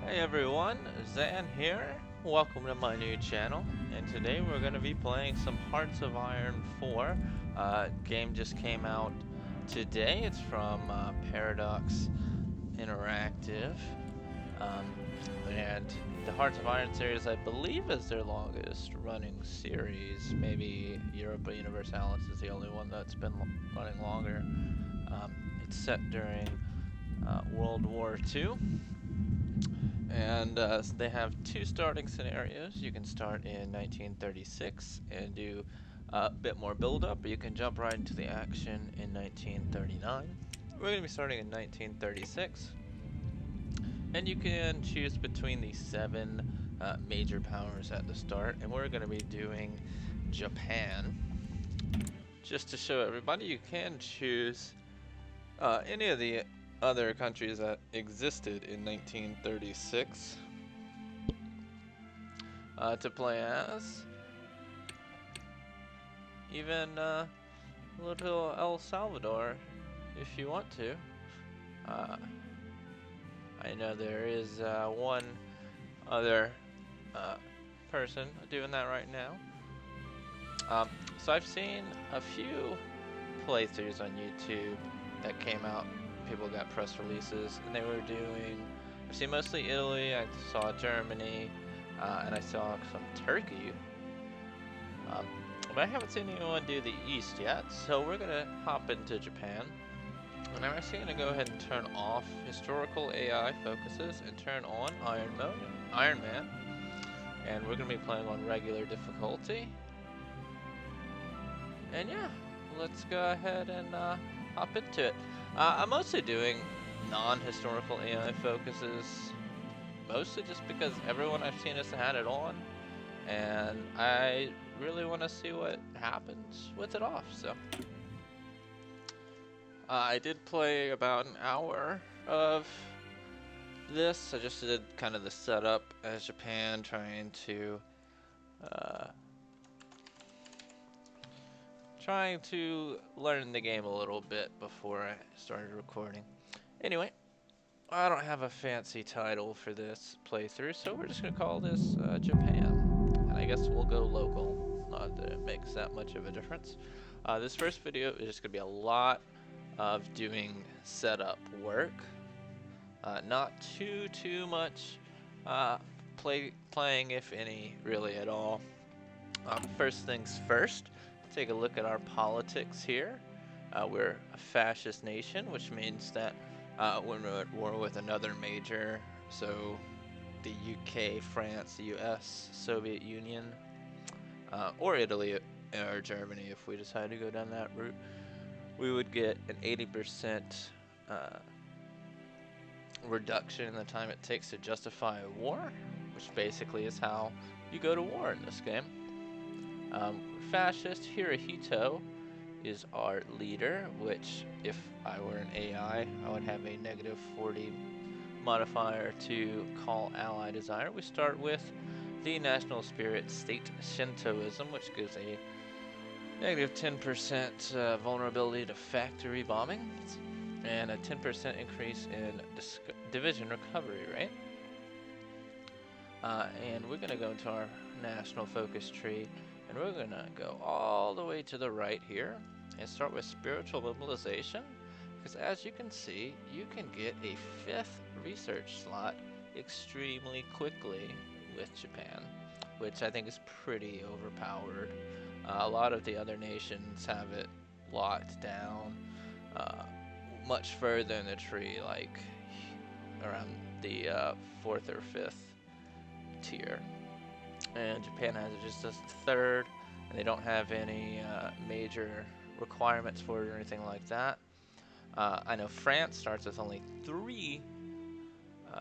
Hey everyone, Zan here. Welcome to my new channel. And today we're going to be playing some Hearts of Iron 4. Game just came out today. It's from Paradox Interactive. Um, and the Hearts of Iron series, I believe, is their longest running series. Maybe Europa Universalis is the only one that's been running longer. It's set during World War II. And they have two starting scenarios. You can start in 1936 and do a bit more build-up, or you can jump right into the action in 1939. We're going to be starting in 1936, and you can choose between the seven major powers at the start, and we're going to be doing Japan. Just to show everybody, you can choose any of the other countries that existed in 1936 to play as. Even little El Salvador, if you want to. I know there is one other person doing that right now. So I've seen a few playthroughs on YouTube that came out. People got press releases, and they were doing. I've seen mostly Italy. I saw Germany, and I saw some Turkey. But I haven't seen anyone do the East yet, so we're gonna hop into Japan. And I'm actually gonna go ahead and turn off historical AI focuses and turn on Iron Man, and we're gonna be playing on regular difficulty. And yeah, let's go ahead and hop into it. I'm mostly doing non-historical AI focuses, mostly just because everyone I've seen has had it on, and I really want to see what happens with it off. So I did play about an hour of this. I just did kind of the setup as Japan, trying to learn the game a little bit before I started recording. Anyway, I don't have a fancy title for this playthrough, so we're just gonna call this Japan. And I guess we'll go local, not that it makes that much of a difference. This first video is just gonna be a lot of doing setup work. Not too much playing, if any, really at all. First things first, take a look at our politics here. We're a fascist nation, which means that when we're at war with another major, so the UK, France, the US, Soviet Union, or Italy or Germany, if we decide to go down that route, we would get an 80% reduction in the time it takes to justify a war, which basically is how you go to war in this game. Fascist Hirohito is our leader, which if I were an AI, I would have a negative 40 modifier to call ally desire. We start with the national spirit state Shintoism, which gives a negative 10% vulnerability to factory bombing and a 10% increase in division recovery rate. And we're going to go into our national focus tree, and we're going to go all the way to the right here and start with spiritual mobilization, because as you can see, you can get a 5th research slot extremely quickly with Japan, which I think is pretty overpowered. A lot of the other nations have it locked down much further in the tree, like around the 4th or 5th tier. And Japan has it just as 3rd, and they don't have any major requirements for it or anything like that. I know France starts with only 3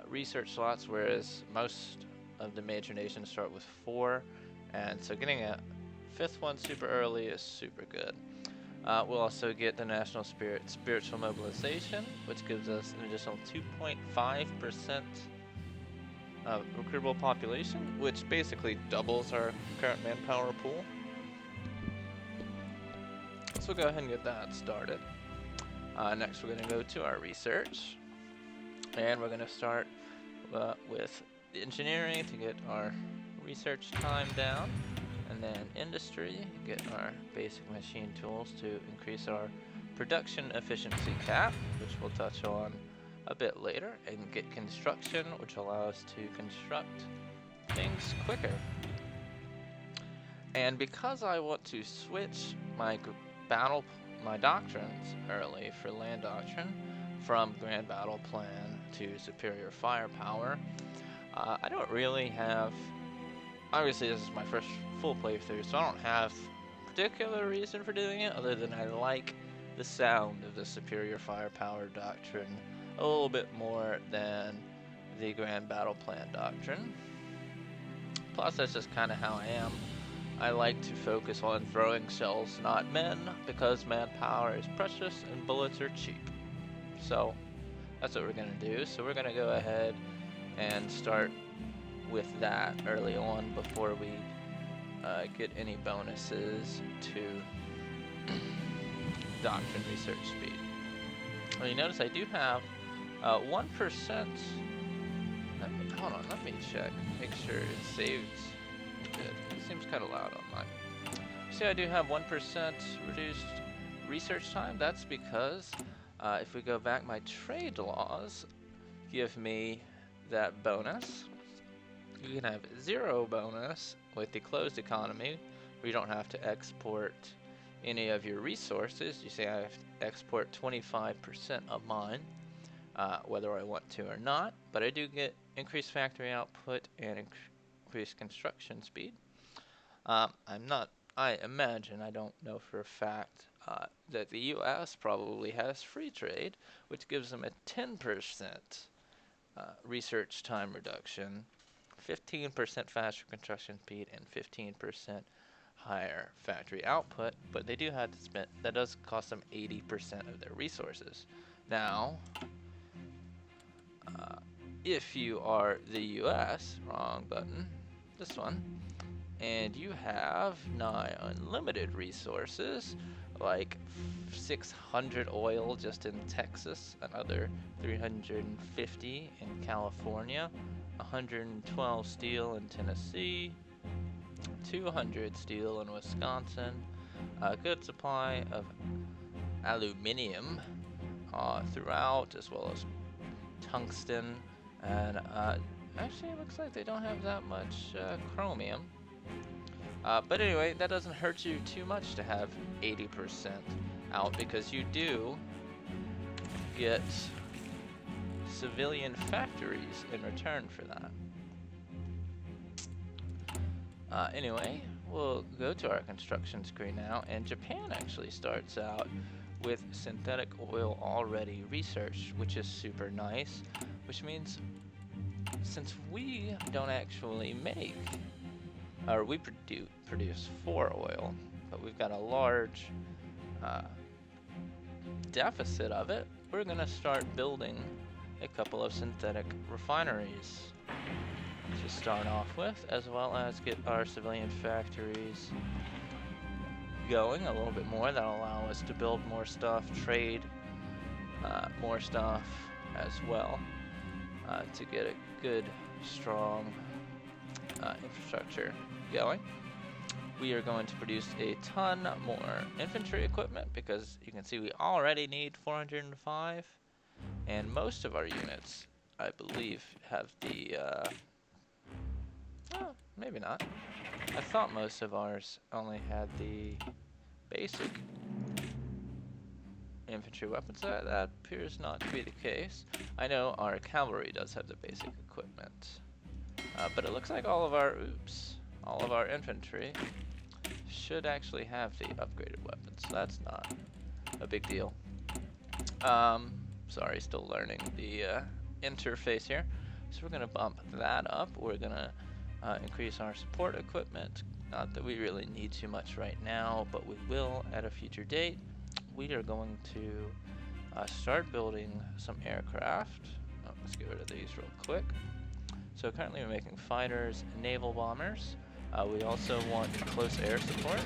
research slots, whereas most of the major nations start with 4, and so getting a 5th one super early is super good. We'll also get the national spiritual mobilization, which gives us an additional 2.5% recruitable population, which basically doubles our current manpower pool. So we'll go ahead and get that started. Next we're going to go to our research, and we're going to start with engineering to get our research time down, and then industry, get our basic machine tools to increase our production efficiency cap, which we'll touch on a bit later, and get construction, which allows us to construct things quicker. And because I want to switch my doctrines early for land doctrine from Grand Battle Plan to Superior Firepower, I don't really have. Obviously, this is my first full playthrough, so I don't have particular reason for doing it other than I like the sound of the Superior Firepower doctrine a little bit more than the Grand Battle Plan doctrine. Plus, that's just kind of how I am. I like to focus on throwing shells, not men, because manpower is precious and bullets are cheap. So, that's what we're going to do. So we're going to go ahead and start with that early on before we get any bonuses to doctrine research speed. Well, you notice I do have 1%. Hold on, let me check. Make sure it saves good. It seems kind of loud on mine. See, I do have 1% reduced research time. That's because if we go back, my trade laws give me that bonus. You can have 0 bonus with the closed economy, where you don't have to export any of your resources. You say I have to export 25% of mine, whether I want to or not, but I do get increased factory output and increased construction speed. I imagine, I don't know for a fact, that the US probably has free trade, which gives them a 10% research time reduction, 15% faster construction speed, and 15% higher factory output, but they do have to spend, that does cost them 80% of their resources. Now, if you are the US, wrong button, this one, and you have nigh unlimited resources, like 600 oil just in Texas, another 350 in California, 112 steel in Tennessee, 200 steel in Wisconsin, a good supply of aluminium throughout, as well as tungsten, and actually it looks like they don't have that much chromium. But anyway, that doesn't hurt you too much to have 80% out, because you do get civilian factories in return for that. Anyway, we'll go to our construction screen now, and Japan actually starts out with synthetic oil already researched, which is super nice, which means since we don't actually make, or we produce for oil, but we've got a large deficit of it, we're going to start building a couple of synthetic refineries to start off with, as well as get our civilian factories going a little bit more. That'll allow us to build more stuff, trade more stuff as well, to get a good, strong infrastructure going. We are going to produce a ton more infantry equipment, because you can see we already need 405, and most of our units, I believe, have the well, maybe not. I thought most of ours only had the basic infantry weapons. That appears not to be the case. I know our cavalry does have the basic equipment, but it looks like all of our infantry should actually have the upgraded weapons. So that's not a big deal. Sorry, still learning the interface here. So we're gonna bump that up. We're gonna increase our support equipment. Not that we really need too much right now, but we will at a future date. We are going to start building some aircraft. Let's get rid of these real quick. So currently we're making fighters and naval bombers. We also want close air support.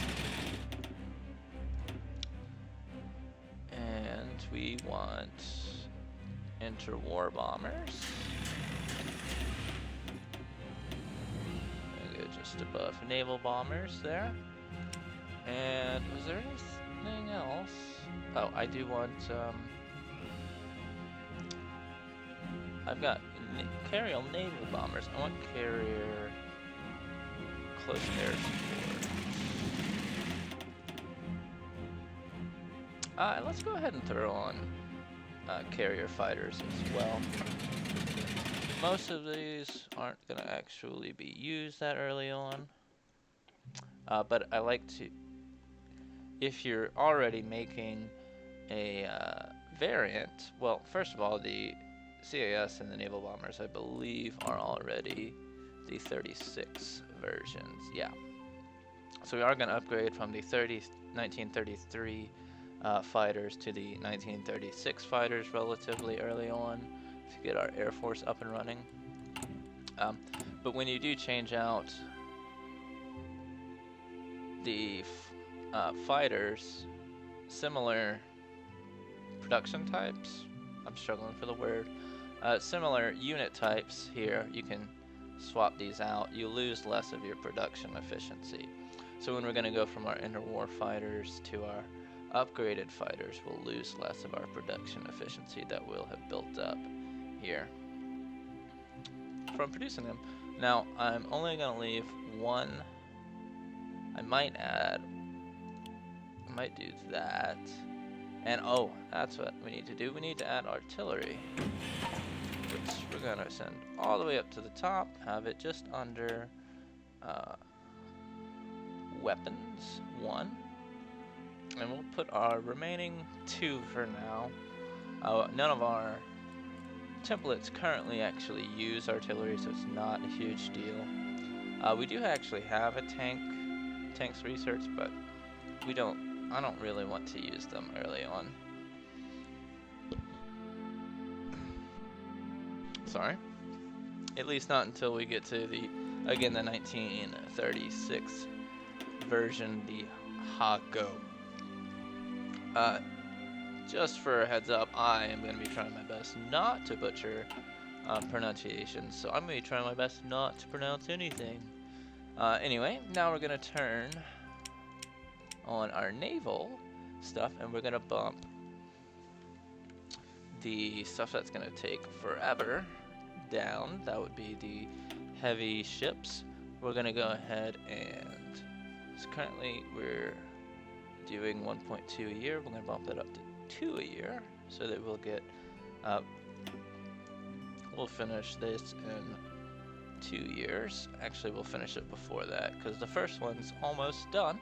And we want interwar bombers. just above naval bombers there. And was there anything else? Oh, I do want, I've got carrier naval bombers. I want carrier close air support. Let's go ahead and throw on carrier fighters as well. Most of these aren't going to actually be used that early on. But I like to, if you're already making a variant, well, first of all, the CAS and the naval bombers, I believe, are already the 36 versions. Yeah. So we are going to upgrade from the 1933 fighters to the 1936 fighters relatively early on to get our Air Force up and running. But when you do change out the fighters, similar production types, I'm struggling for the word, similar unit types here, you can swap these out. You lose less of your production efficiency. So when we're going to go from our interwar fighters to our upgraded fighters, we'll lose less of our production efficiency that we'll have built up here from producing them. Now, I'm only going to leave one. I might do that. And oh, that's what we need to do. We need to add artillery, which we're going to send all the way up to the top, have it just under weapons 1. And we'll put our remaining 2 for now. None of our templates currently actually use artillery, so it's not a huge deal. We do actually have a tanks research, but I don't really want to use them early on. Sorry. At least not until we get to the 1936 version, the HoI4. Just for a heads up, I am going to be trying my best not to butcher pronunciations, so I'm going to be trying my best not to pronounce anything. Anyway, now we're going to turn on our naval stuff, and we're going to bump the stuff that's going to take forever down. That would be the heavy ships. We're going to go ahead and, so currently we're doing 1.2 a year. We're going to bump it up to 2 a year, so that we'll get, we'll finish this in 2 years. Actually, we'll finish it before that, because the first one's almost done.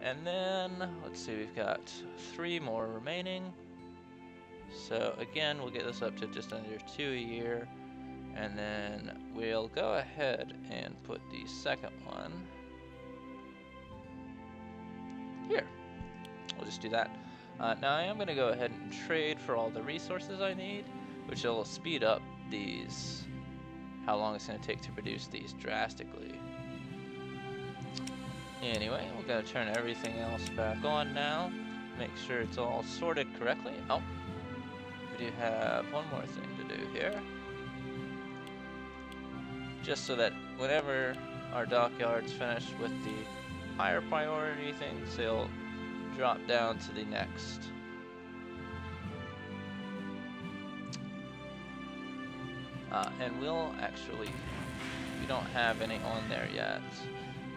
And then, let's see, we've got 3 more remaining. So again, we'll get this up to just under 2 a year. And then we'll go ahead and put the second one here. We'll just do that. Now I am going to go ahead and trade for all the resources I need, which will speed up these, how long it's going to take to produce these drastically. Anyway, we're going to turn everything else back on now, make sure it's all sorted correctly. Oh, we do have one more thing to do here. Just so that whenever our dockyard's finished with the higher priority things, they'll drop down to the next. And we'll actually, we don't have any on there yet,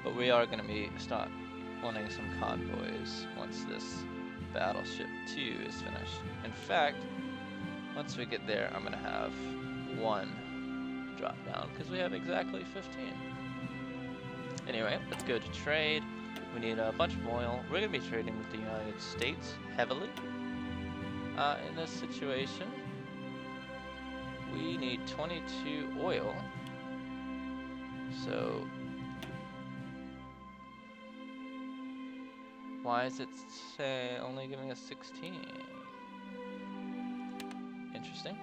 but we are going to be start wanting some convoys once this Battleship 2 is finished. In fact, once we get there, I'm going to have 1 drop down, because we have exactly 15. Anyway, let's go to trade. We need a bunch of oil. We're going to be trading with the United States heavily. In this situation, we need 22 oil. So, why is it say only giving us 16? Interesting.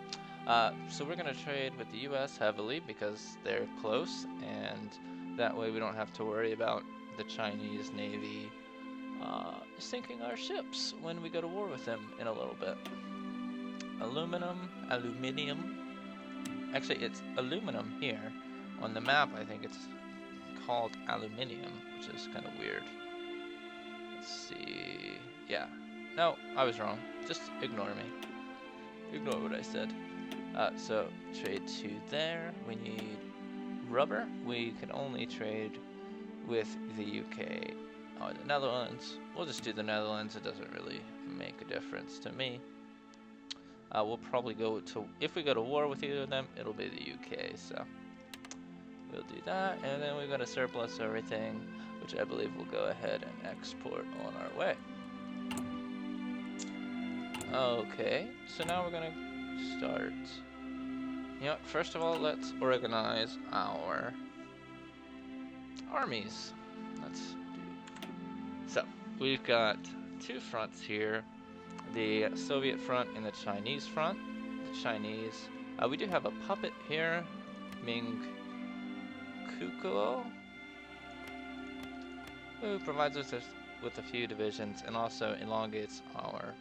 So we're going to trade with the US heavily because they're close, and that way we don't have to worry about the Chinese Navy sinking our ships when we go to war with them in a little bit. Aluminium. Actually, it's aluminum here. On the map, I think it's called aluminium, which is kind of weird. Let's see. Yeah. No, I was wrong. Just ignore me. Ignore what I said. So trade 2 there. We need rubber. We can only trade with the UK or the Netherlands. We'll just do the Netherlands. It doesn't really make a difference to me. We'll probably go to, if we go to war with either of them, it'll be the UK, so we'll do that, and then we're going to surplus everything, which I believe we'll go ahead and export on our way. Okay, so now we're going to start. You know what, first of all, let's organize our armies. Let's do. So, we've got 2 fronts here. The Soviet front and the Chinese front. The Chinese, we do have a puppet here, Ming Kukuo, who provides us with a few divisions and also elongates our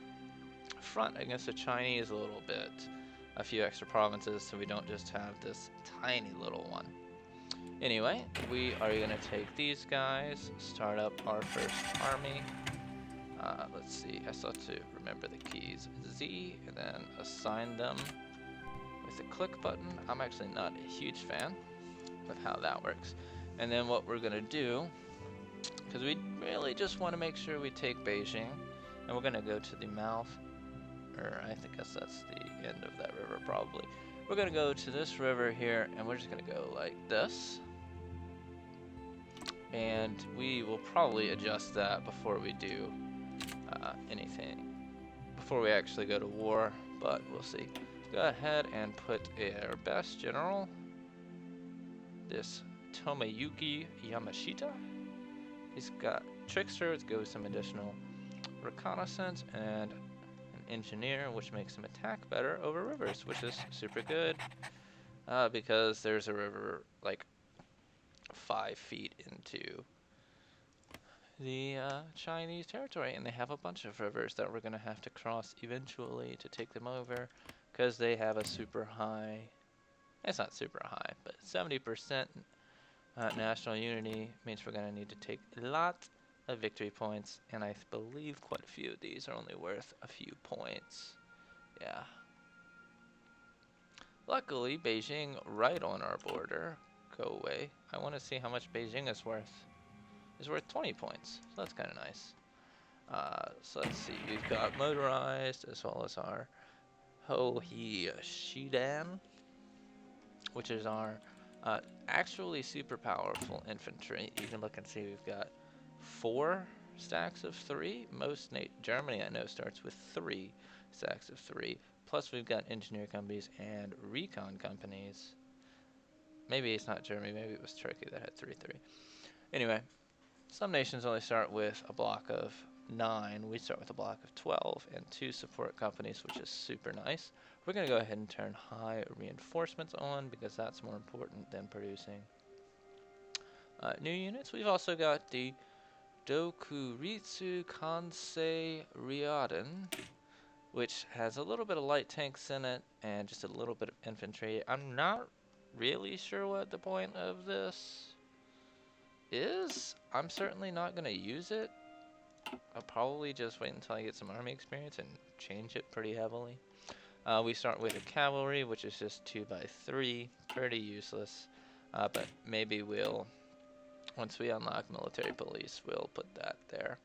front against the Chinese a little bit. A few extra provinces so we don't just have this tiny little one. Anyway, we are going to take these guys, start up our first army. Let's see, I still have to remember the keys. Z, and then assign them with the click button. I'm actually not a huge fan of how that works. And then what we're gonna do, because we really just want to make sure we take Beijing, and we're gonna go to the mouth, or I think that's the end of that river probably. We're gonna go to this river here, and we're just gonna go like this. And we will probably adjust that before we do anything, before we actually go to war, but we'll see. Go ahead and put our best general, this Tomoyuki Yamashita. He's got Trickster, let's go with some additional reconnaissance, and an engineer, which makes him attack better over rivers, which is super good, because there's a river like 5 feet into the Chinese territory, and they have a bunch of rivers that we're going to have to cross eventually to take them over, because they have a super high, it's not super high, but 70% national unity means we're going to need to take a lot of victory points, and I believe quite a few of these are only worth a few points. Yeah. Luckily, Beijing right on our border. Go away. I want to see how much Beijing is worth. Is worth 20 points, so that's kind of nice. So let's see, we've got motorized as well as our HoI4, which is our actually super powerful infantry. You can look and see we've got 4 stacks of 3. Most Germany I know starts with 3 stacks of 3. Plus we've got engineer companies and recon companies. Maybe it's not Germany, maybe it was Turkey that had 3-3. Anyway, some nations only start with a block of 9. We start with a block of 12 and 2 support companies, which is super nice. We're going to go ahead and turn high reinforcements on because that's more important than producing new units. We've also got the Dokuritsu Kansei Ryoden, which has a little bit of light tanks in it and just a little bit of infantry. I'm not really sure what the point of this is. I'm certainly not going to use it. I'll probably just wait until I get some army experience and change it pretty heavily. We start with a cavalry, which is just 2x3, pretty useless, but maybe we'll, once we unlock military police, we'll put that there.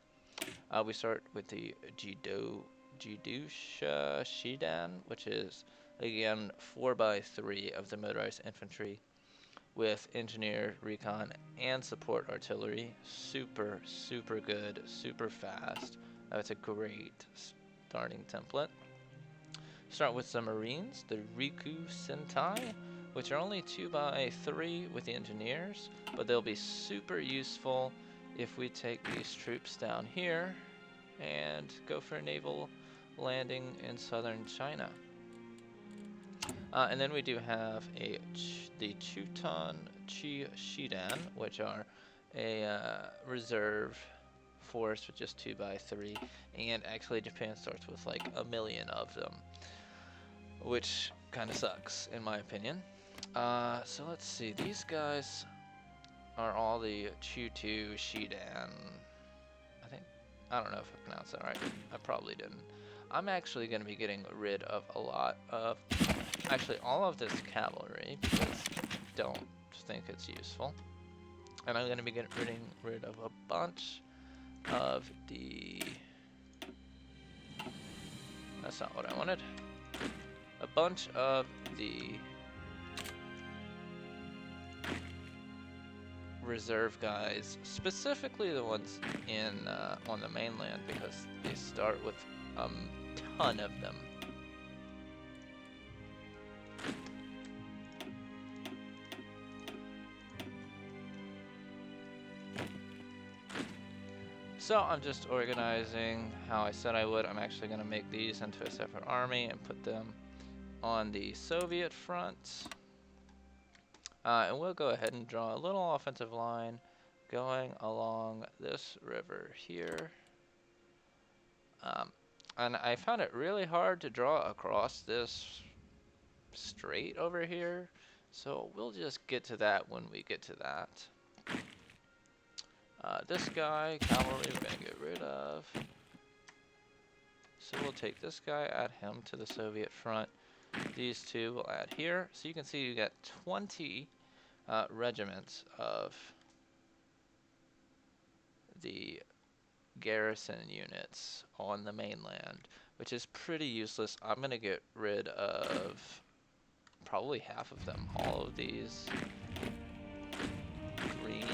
We start with the Jidusha Shidan, which is again 4x3 of the motorized infantry with engineer, recon, and support artillery. Super, super good, super fast. That's a great starting template. Start with some Marines, the Riku Sentai, which are only 2x3 with the engineers, but they'll be super useful if we take these troops down here and go for a naval landing in southern China. And then we do have the Chutan Chi Shidan, which are a reserve force with just 2x3, and actually Japan starts with like 1 million of them, which kind of sucks in my opinion. So let's see, these guys, are all the Chutu Shidan. I don't know if I pronounced that right. I probably didn't. I'm actually going to be getting rid of a lot of, actually all of this cavalry because I don't think it's useful. And I'm going to be getting rid of a bunch of the, that's not what I wanted. A bunch of the reserve guys, specifically the ones in on the mainland, because they start with a ton of them. So I'm just organizing how I said I would. I'm actually going to make these into a separate army and put them on the Soviet front. And we'll go ahead and draw a little offensive line going along this river here. And I found it really hard to draw across this strait over here. So we'll just get to that when we get to that. This guy, cavalry, we're going to get rid of. So we'll take this guy, add him to the Soviet front. These two we'll add here. So you can see you got 20 regiments of the garrison units on the mainland, which is pretty useless. I'm going to get rid of probably half of them. All of these green.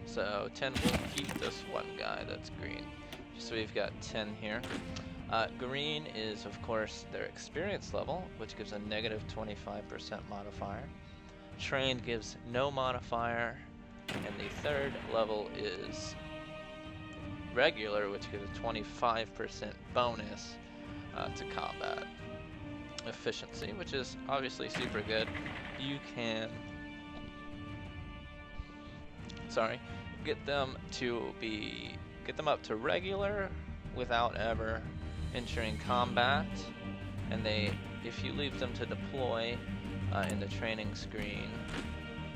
So 10, we'll keep this one guy that's green. So we've got 10 here. Green is, of course, their experience level, which gives a negative 25% modifier. Trained gives no modifier. And the third level is regular, which gives a 25% bonus to combat efficiency, which is obviously super good. You can, get them up to regular without ever entering combat, and if you leave them to deploy in the training screen,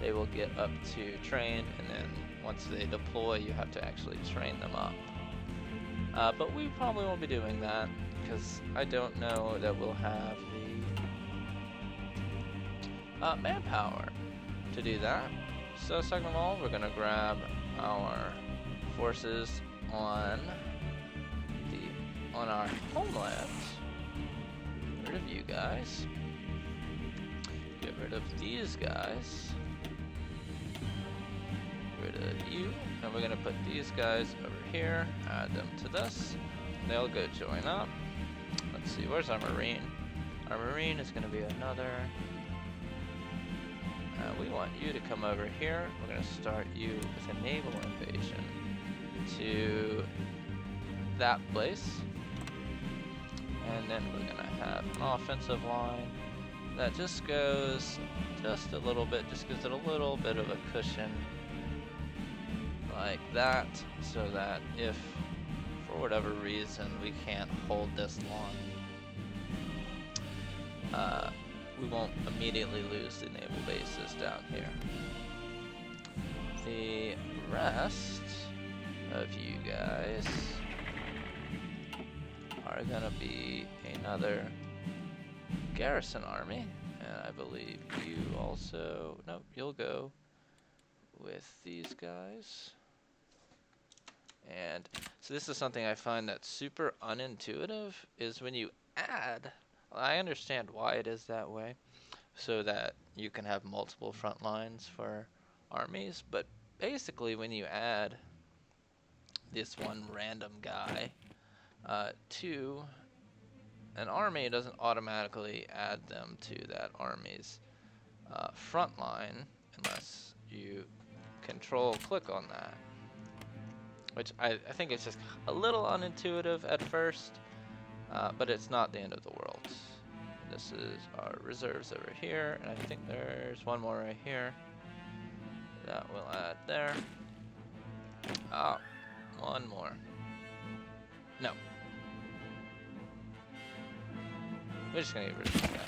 they will get up to trained, and then once they deploy, you have to actually train them up. But we probably won't be doing that, because I don't know that we'll have the manpower to do that. So second of all, we're going to grab our forces on our homeland. Get rid of you guys. Get rid of these guys. Get rid of you. And we're going to put these guys over here. Add them to this. They'll go join up. Let's see, where's our Marine? Our Marine is going to be another. We want you to come over here. We're going to start you with a naval invasion to that place. And then we're going to have an offensive line that just goes just a little bit, just gives it a little bit of a cushion like that, so that if for whatever reason we can't hold this long, we won't immediately lose the naval bases down here. The rest of you guys are gonna be another garrison army, and I believe you also, nope, you'll go with these guys. And so this is something I find that's super unintuitive, is when you add, I understand why it is that way, so that you can have multiple front lines for armies, but basically when you add this one random guy to an army, it doesn't automatically add them to that army's front line unless you control click on that, which I think it's just a little unintuitive at first, but it's not the end of the world. This is our reserves over here, and I think there's one more right here that we'll add there. One more. No. We're just gonna get rid of this guy.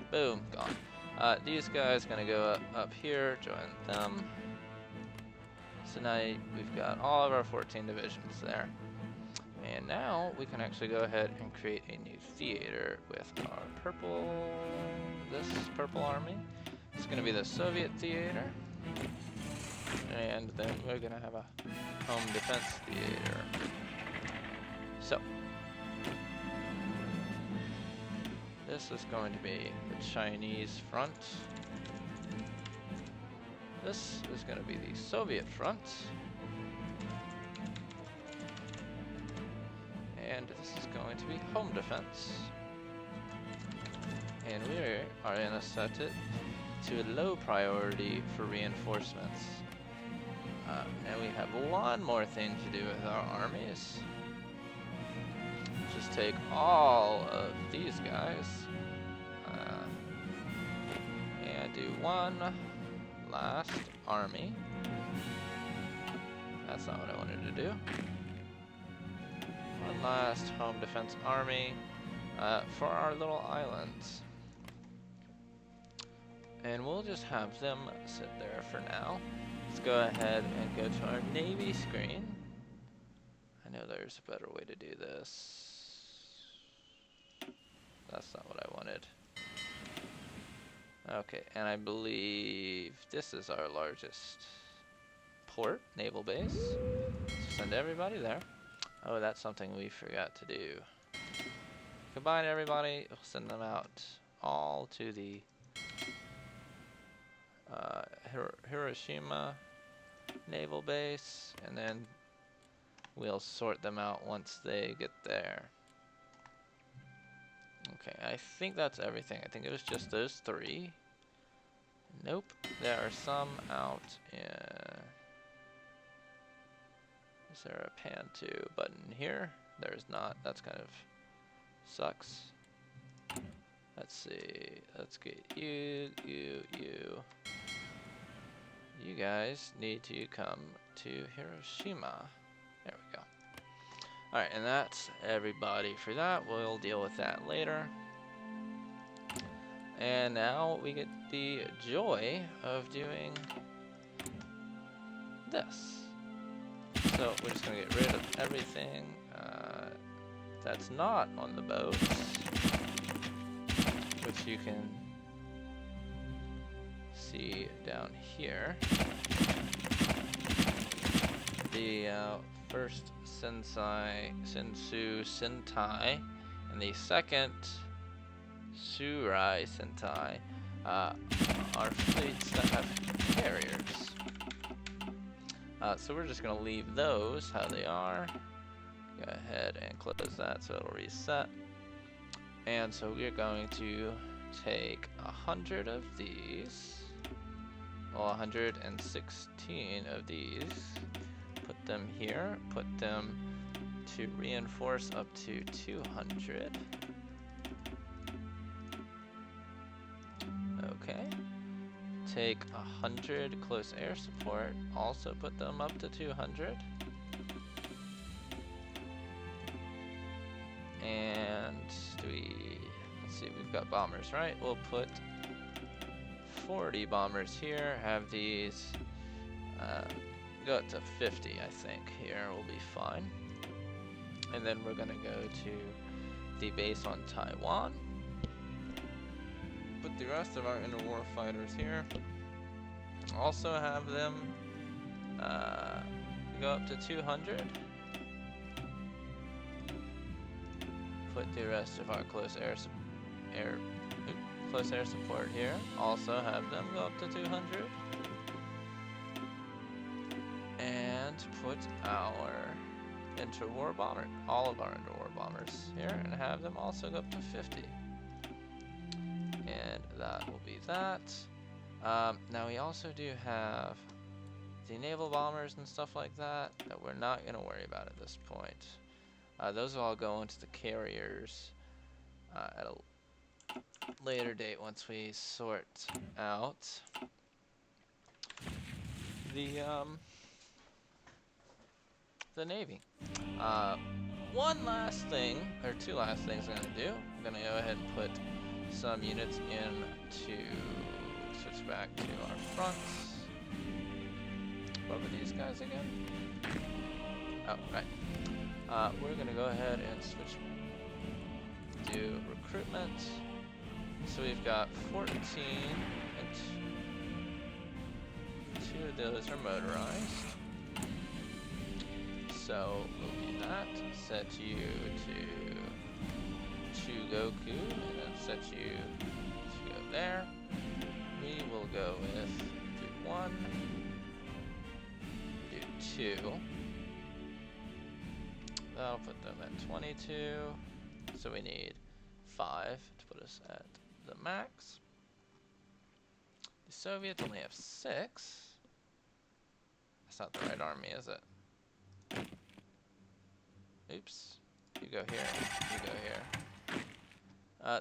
Boom, gone. These guys gonna go up here, join them. So now we've got all of our 14 divisions there. And now we can actually go ahead and create a new theater with our this purple army. It's gonna be the Soviet theater. And then we're gonna have a home defense theater. So, this is going to be the Chinese front. This is going to be the Soviet front. And this is going to be home defense. And we are going to set it to a low priority for reinforcements. And we have one more thing to do with our armies. Just take all of these guys and do one last army. That's not what I wanted to do. One last home defense army for our little islands. And we'll just have them sit there for now. Let's go ahead and go to our Navy screen. I know there's a better way to do this. That's not what I wanted. Okay, and I believe this is our largest port, naval base. So send everybody there. Oh, that's something we forgot to do. Combine everybody, we'll send them out all to the Hiroshima naval base, and then we'll sort them out once they get there. Okay, I think that's everything. I think it was just those three. Nope, there are some out in... Is there a pan to button here? There is not. That's kind of sucks. Let's see. Let's get you. You guys need to come to Hiroshima. There we go. Alright, and that's everybody for that. We'll deal with that later. And now we get the joy of doing this. So we're just going to get rid of everything that's not on the boats, which you can see down here. The first Sensu Sentai and the second Surai Sentai are fleets that have carriers. So we're just going to leave those how they are. Go ahead and close that so it'll reset. And so we're going to take 100 of these. Well, 116 of these. Put them here. Put them to reinforce up to 200. Okay. Take 100 close air support. Also put them up to 200. And let's see, we've got bombers, right? We'll put 40 bombers here. Have these go up to 50, I think. Here will be fine. And then we're gonna go to the base on Taiwan. Put the rest of our interwar fighters here. Also have them go up to 200. Put the rest of our close air support here. Also have them go up to 200. And put our interwar bomber, all of our interwar bombers here, and have them also go up to 50. And that will be that. Now we also do have the naval bombers and stuff like that we're not going to worry about at this point. Those will all go into the carriers at a later date once we sort out the Navy. One last thing, or two last things I'm going to do. I'm going to go ahead and put some units in to switch back to our fronts. What were these guys again? Oh, right. We're gonna go ahead and switch to recruitment. So we've got 14, and two of those are motorized. So we'll do that. Set you to Chugoku, and then set you to go there. We will go with do 1, do 2. That'll put them at 22. So we need 5 to put us at the max. The Soviets only have 6. That's not the right army, is it? Oops. You go here. You go here.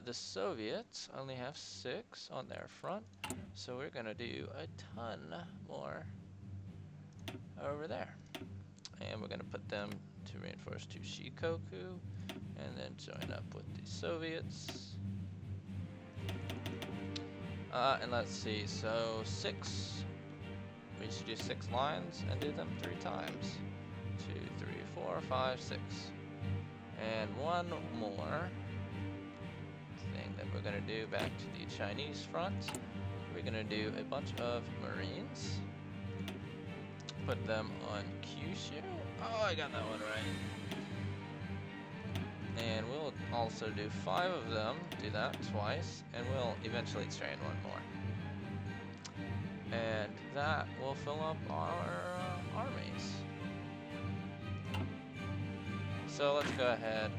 The Soviets only have 6 on their front, so we're gonna do a ton more over there. And we're gonna put them to reinforce to Shikoku, and then join up with the Soviets. And let's see, so 6. We should do 6 lines and do them 3 times. 2, 3, 4, 5, 6. And one more thing that we're gonna do back to the Chinese front. We're gonna do a bunch of Marines. Put them on Kyushu. Oh, I got that one right. And we'll also do 5 of them, do that twice, and we'll eventually train one more. And that will fill up our armies. So let's go ahead,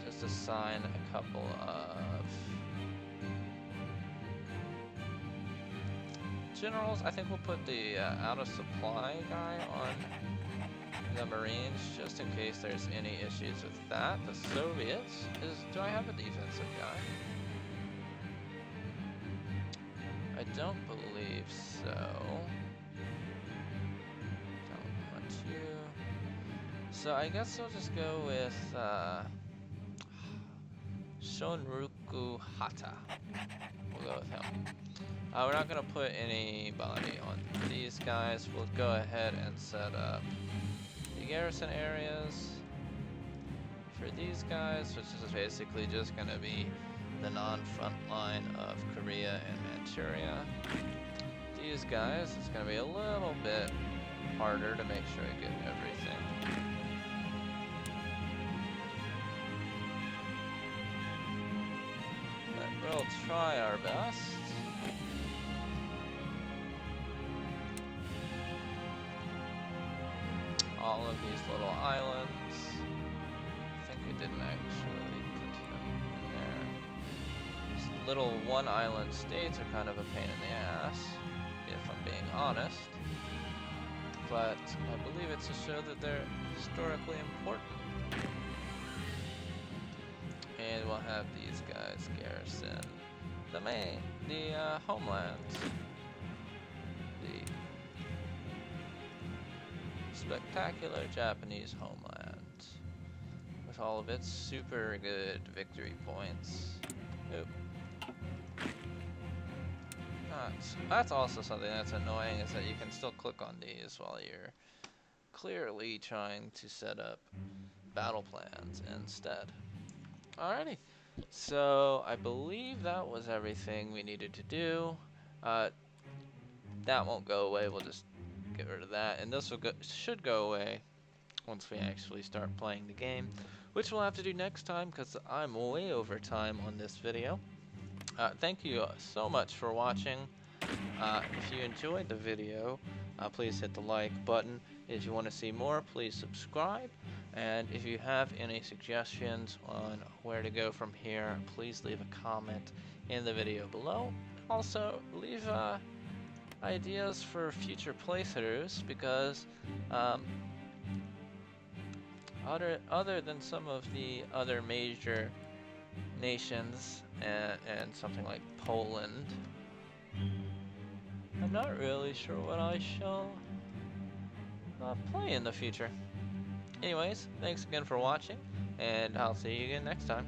just assign a couple of generals. I think we'll put the out of supply guy on the Marines, just in case there's any issues with that. The Soviets do I have a defensive guy? I don't believe so. Don't want you. So I guess we'll just go with Shonruku Hata. We'll go with him. We're not gonna put anybody on these guys. We'll go ahead and set up the garrison areas for these guys, which is basically just gonna be the non-front line of Korea and Manchuria. These guys, it's gonna be a little bit harder to make sure I get everything. But we'll try our best. All of these little islands. I think we didn't actually put him in there. These little one island states are kind of a pain in the ass, if I'm being honest. But I believe it's to show that they're historically important. And we'll have these guys garrison the homeland. The spectacular Japanese homeland, with all of its super good victory points. Oop. That's also something that's annoying, is that you can still click on these while you're clearly trying to set up battle plans instead. Alrighty, so I believe that was everything we needed to do. That won't go away, we'll just get rid of that, and this should go away once we actually start playing the game, which we'll have to do next time because I'm way over time on this video. Thank you so much for watching. If you enjoyed the video, please hit the like button. If you want to see more, please subscribe. And if you have any suggestions on where to go from here, please leave a comment in the video below. Also, leave ideas for future playthroughs, because other than some of the other major nations and something like Poland, I'm not really sure what I shall play in the future. Anyways, thanks again for watching, and I'll see you again next time.